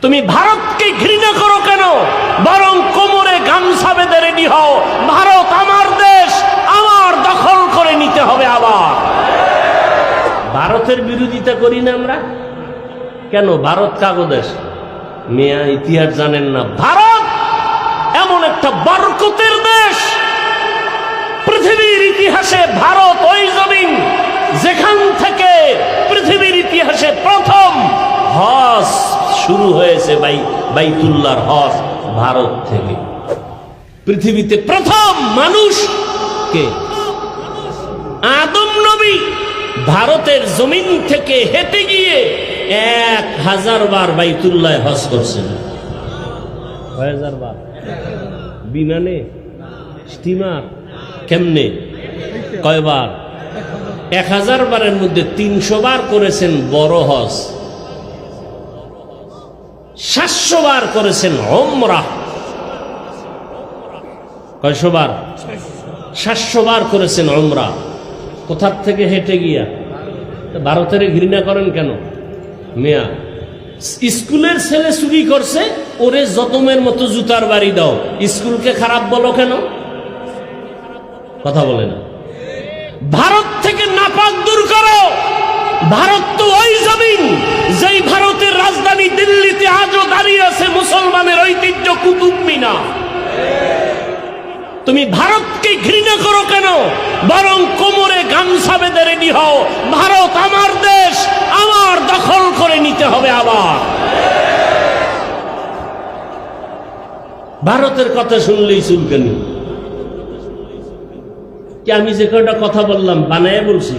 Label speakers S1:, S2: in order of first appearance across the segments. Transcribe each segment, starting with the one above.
S1: তুমি ভারতকে ঘৃণা করো কেন? বরং কোমরে গামছা বেঁধে রেডি হও। ভারত আমার দেশ, আমার দখল করে নিতে হবে। আবার ভারতের বিরোধিতা করি না আমরা কেন? ভারত কাগো দেশ? মেয়া ইতিহাস জানেন না? ভারত এমন একটা বরকতের দেশ, পৃথিবীর ইতিহাসে ভারত ওই জমিন যেখান থেকে পৃথিবীর ইতিহাসে প্রথম হজ শুরু হয়েছে, বাইতুল্লাহর হজ ভারত থেকে। পৃথিবীতে প্রথম মানুষ কে? আদম নবী ভারতের জমিন থেকে হেঁটে গিয়ে 1000 বার বাইতুল্লাহ হজ করছেন। 1000 বার বিমানে, স্টিমার, কেমনে, কয়বার? 1000 বারের মধ্যে 300 বার করেছেন বড় হজ, 700 বার করেছেন ওমরাহ। কয়শো বার? 700 বার করেছেন ওমরাহ। কোথার থেকে হেঁটে গিয়া? ভারতের ঘৃণা করেন কেন? মিয়া স্কুলের ছেলে চুরি করছে, ওরে জতমের মতো জুতার বাড়ি দাও, স্কুলকে খারাপ বলো কেন? কথা বলে না। ভারত থেকে নাপাক দূর করো। ভারত তো ওই জমিন যেই ভারতের রাজধানী দিল্লিতে আজও দাঁড়িয়ে আছে মুসলমানের ঐতিহ্য কুতুব মিনার। তুমি ভারতকে ঘৃণা করো কেন? বরং কোমরে গামছা বেঁধে রেডি হও। ভারত আমার দেশ, আমার দখল করে নিতে হবে। আবার ভারতের কথা শুনলেই চুলকানি। কি আমি যে কয়টা কথা বললাম বানায় বলছি?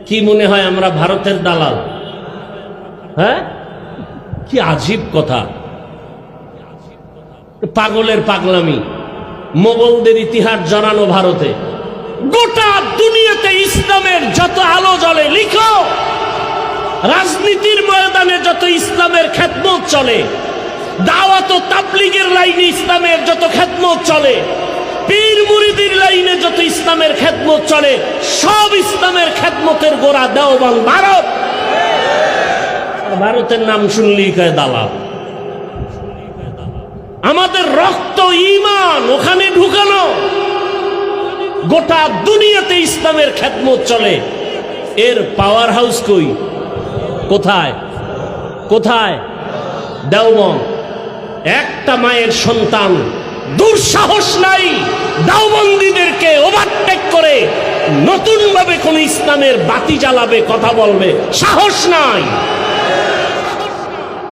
S1: কি মনে হয় আমরা ভারতের দালাল? হ্যাঁ, কি আজীব কথা, পাগলের পাগলামি। মোগলদের ইতিহাস জানানো ভারতে। গোটা দুনিয়াতে ইসলামের যত আলো জ্বলে, লিখো। রাজনীতির ময়দানে যত ইসলামের খেদমত চলে, দাওয়াত ও তাবলীগের লাইনে ইসলামের যত খেদমত চলে, পীর মুরিদির লাইনে যত ইসলামের খেদমত চলে, সব ইসলামের খেদমতের গোড়া দেওবন্দ ভারত। ভারতের নাম শুনলেই কয় দালাল। আমাদের রক্ত ঈমান ওখানে ঢুকানো। গোটা দুনিয়াতে ইসলামের খেদমত চলে, এর পাওয়ার হাউস কই? কোথায়? কোথায়? দেওবন্দ। একটা মায়ের সন্তান দুঃসাহস নাই দেওবন্দীদেরকে ওভারটেক করে নতুন ভাবে কোন ইসলামের বাতি জ্বালাবে, কথা বলবে, সাহস নাই।